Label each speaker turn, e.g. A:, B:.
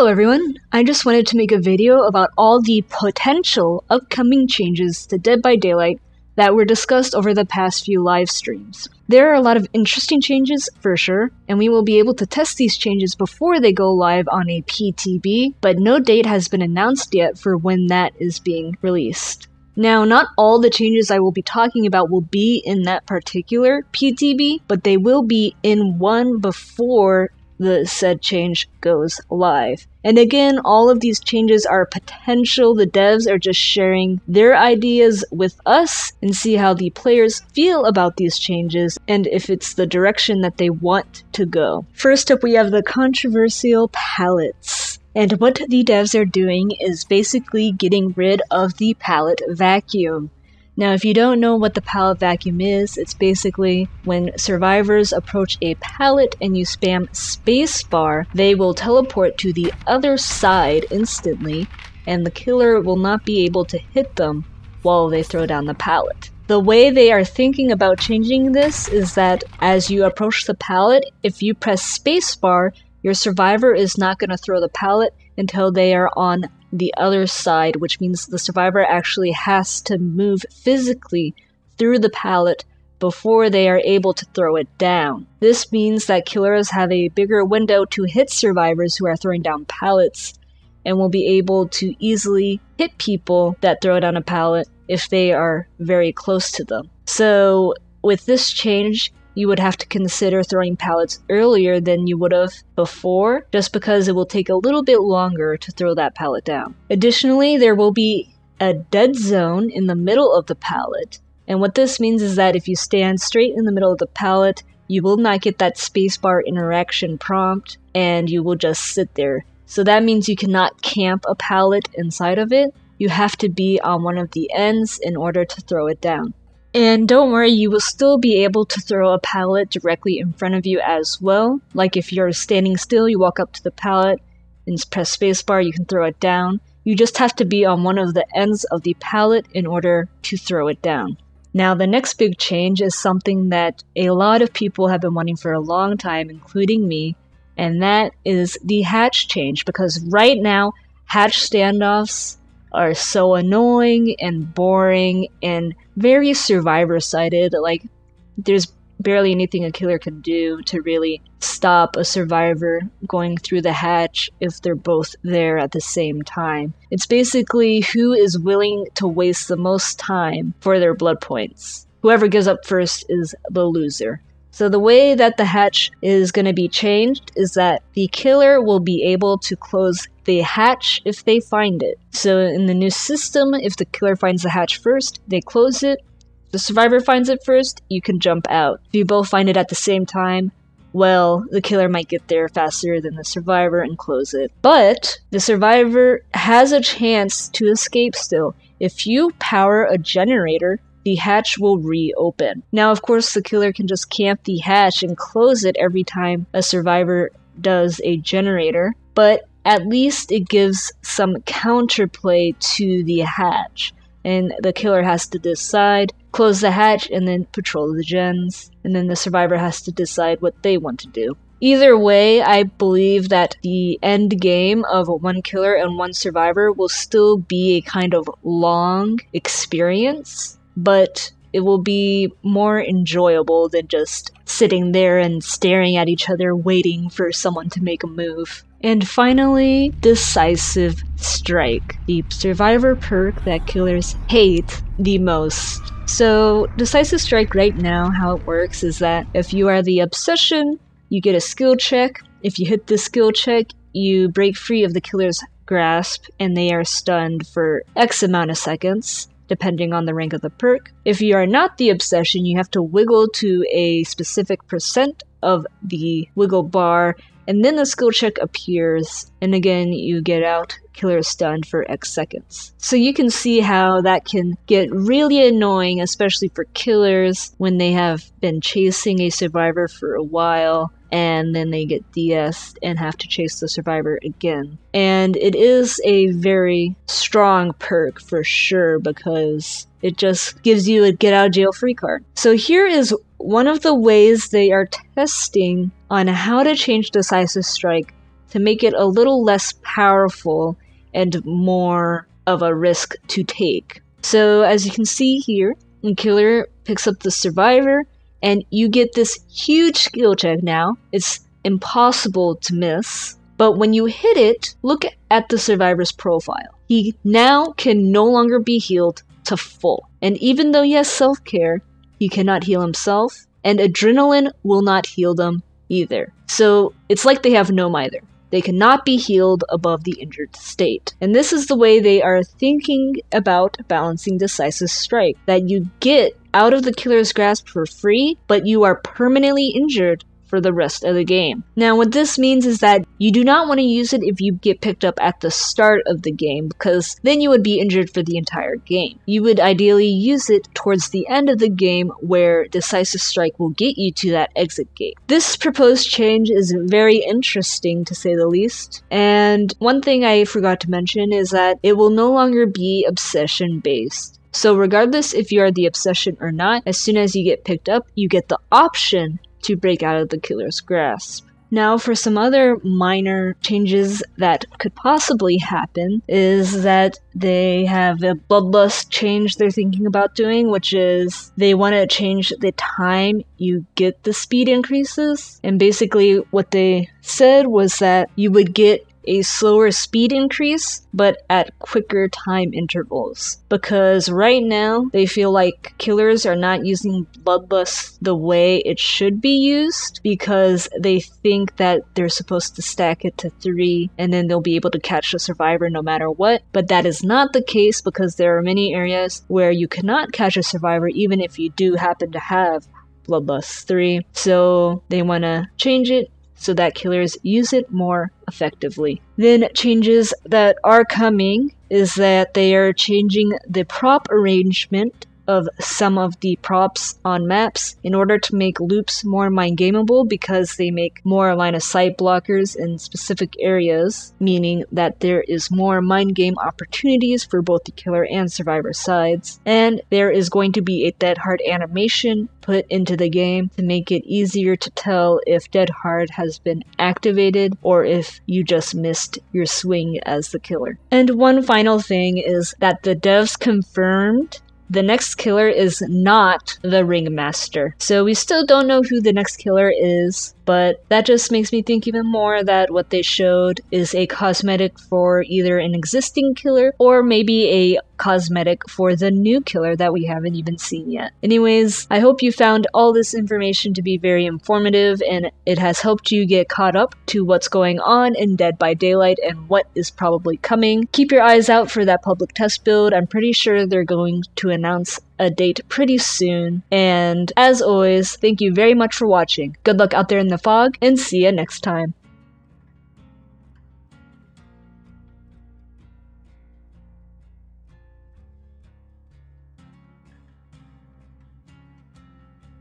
A: Hello everyone, I just wanted to make a video about all the potential upcoming changes to Dead by Daylight that were discussed over the past few live streams. There are a lot of interesting changes for sure, and we will be able to test these changes before they go live on a PTB, but no date has been announced yet for when that is being released. Now, not all the changes I will be talking about will be in that particular PTB, but they will be in one before the said change goes live. And again, all of these changes are potential. The devs are just sharing their ideas with us and see how the players feel about these changes and if it's the direction that they want to go. First up, we have the controversial pallets. And what the devs are doing is basically getting rid of the pallet vacuum. Now, if you don't know what the pallet vacuum is, it's basically when survivors approach a pallet and you spam spacebar, they will teleport to the other side instantly, and the killer will not be able to hit them while they throw down the pallet. The way they are thinking about changing this is that as you approach the pallet, if you press spacebar, your survivor is not going to throw the pallet until they are on the other side, which means the survivor actually has to move physically through the pallet before they are able to throw it down. This means that killers have a bigger window to hit survivors who are throwing down pallets and will be able to easily hit people that throw down a pallet if they are very close to them. So with this change, you would have to consider throwing pallets earlier than you would have before, just because it will take a little bit longer to throw that pallet down. Additionally, there will be a dead zone in the middle of the pallet, and what this means is that if you stand straight in the middle of the pallet, you will not get that spacebar interaction prompt, and you will just sit there. So that means you cannot camp a pallet inside of it. You have to be on one of the ends in order to throw it down. And don't worry, you will still be able to throw a pallet directly in front of you as well. Like if you're standing still, you walk up to the pallet and press spacebar, you can throw it down. You just have to be on one of the ends of the pallet in order to throw it down. Now, the next big change is something that a lot of people have been wanting for a long time, including me, and that is the hatch change. Because right now, hatch standoffs are so annoying and boring and very survivor-sided. Like, there's barely anything a killer can do to really stop a survivor going through the hatch if they're both there at the same time. It's basically who is willing to waste the most time for their blood points. Whoever gives up first is the loser. So the way that the hatch is going to be changed is that the killer will be able to close the hatch if they find it. So in the new system, if the killer finds the hatch first, they close it. If the survivor finds it first, you can jump out. If you both find it at the same time, well, the killer might get there faster than the survivor and close it. But the survivor has a chance to escape still. If you power a generator, the hatch will reopen. Now, of course, the killer can just camp the hatch and close it every time a survivor does a generator, but at least it gives some counterplay to the hatch. And the killer has to decide, close the hatch, and then patrol the gens. And then the survivor has to decide what they want to do. Either way, I believe that the end game of one killer and one survivor will still be a kind of long experience, but it will be more enjoyable than just sitting there and staring at each other waiting for someone to make a move. And finally, Decisive Strike, the survivor perk that killers hate the most. So Decisive Strike right now, how it works is that if you are the obsession, you get a skill check. If you hit the skill check, you break free of the killer's grasp and they are stunned for X amount of seconds, depending on the rank of the perk. If you are not the obsession, you have to wiggle to a specific percent of the wiggle bar, and then the skill check appears, and again, you get out, killer stunned for X seconds. So you can see how that can get really annoying, especially for killers when they have been chasing a survivor for a while, and then they get DS'd and have to chase the survivor again. And it is a very strong perk for sure, because it just gives you a get out of jail free card. So here is one of the ways they are testing on how to change Decisive Strike to make it a little less powerful and more of a risk to take. So as you can see here, the killer picks up the survivor, and you get this huge skill check now. It's impossible to miss. But when you hit it, look at the survivor's profile. He now can no longer be healed to full. And even though he has self-care, he cannot heal himself, and adrenaline will not heal them either. So it's like they have no mither. They cannot be healed above the injured state. And this is the way they are thinking about balancing Decisive Strike, that you get out of the killer's grasp for free, but you are permanently injured for the rest of the game. Now, what this means is that you do not want to use it if you get picked up at the start of the game, because then you would be injured for the entire game. You would ideally use it towards the end of the game, where Decisive Strike will get you to that exit gate. This proposed change is very interesting, to say the least. And one thing I forgot to mention is that it will no longer be obsession based. So regardless if you are the obsession or not, as soon as you get picked up, you get the option to break out of the killer's grasp. Now, for some other minor changes that could possibly happen is that they have a bloodlust change they're thinking about doing, which is they want to change the time you get the speed increases. And basically what they said was that you would get a slower speed increase, but at quicker time intervals. Because right now, they feel like killers are not using bloodlust the way it should be used, because they think that they're supposed to stack it to 3, and then they'll be able to catch the survivor no matter what. But that is not the case, because there are many areas where you cannot catch a survivor even if you do happen to have bloodlust 3. So they want to change it so that killers use it more effectively. Then changes that are coming is that they are changing the prop arrangement of some of the props on maps in order to make loops more mind-gameable, because they make more line-of-sight blockers in specific areas, meaning that there is more mind-game opportunities for both the killer and survivor sides. And there is going to be a dead hard animation put into the game to make it easier to tell if dead hard has been activated or if you just missed your swing as the killer. And one final thing is that the devs confirmed the next killer is not the Ringmaster. So we still don't know who the next killer is, but that just makes me think even more that what they showed is a cosmetic for either an existing killer or maybe a cosmetic for the new killer that we haven't even seen yet. Anyways, I hope you found all this information to be very informative, and it has helped you get caught up to what's going on in Dead by Daylight and what is probably coming. Keep your eyes out for that public test build. I'm pretty sure they're going to announce a date pretty soon. And as always, thank you very much for watching. Good luck out there in the fog, and see ya next time.